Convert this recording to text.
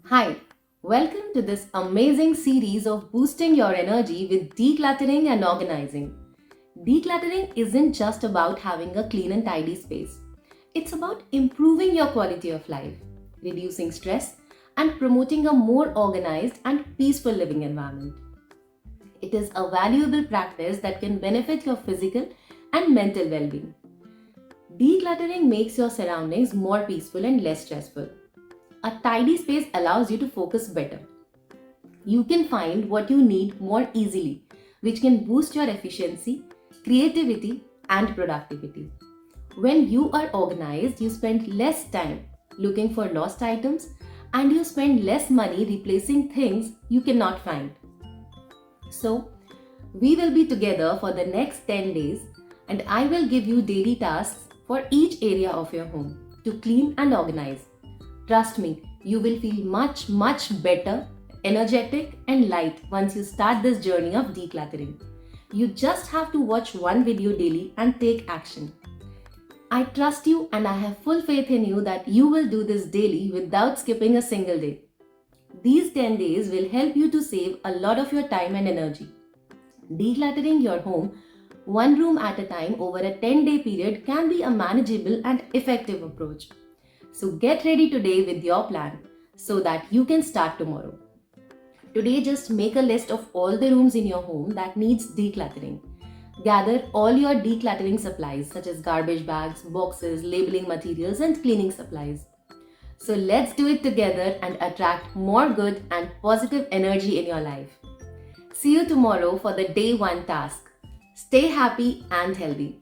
Hi, welcome to this amazing series of boosting your energy with decluttering and organizing. Decluttering isn't just about having a clean and tidy space, it's about improving your quality of life, reducing stress, and promoting a more organized and peaceful living environment. It is a valuable practice that can benefit your physical and mental well being. Decluttering makes your surroundings more peaceful and less stressful. A tidy space allows you to focus better. You can find what you need more easily, which can boost your efficiency, creativity, and productivity. When you are organized, you spend less time looking for lost items and you spend less money replacing things you cannot find. So, we will be together for the next 10 days and I will give you daily tasks for each area of your home to clean and organize. Trust me, you will feel much better, energetic, and light once you start this journey of decluttering. You just have to watch one video daily and take action. I trust you and I have full faith in you that you will do this daily without skipping a single day. These 10 days will help you to save a lot of your time and energy. Decluttering your home one room at a time over a 10-day period can be a manageable and effective approach. So get ready today with your plan so that you can start tomorrow. Today just make a list of all the rooms in your home that needs decluttering. Gather all your decluttering supplies such as garbage bags, boxes, labeling materials and cleaning supplies. So let's do it together and attract more good and positive energy in your life. See you tomorrow for the day 1 task. Stay happy and healthy.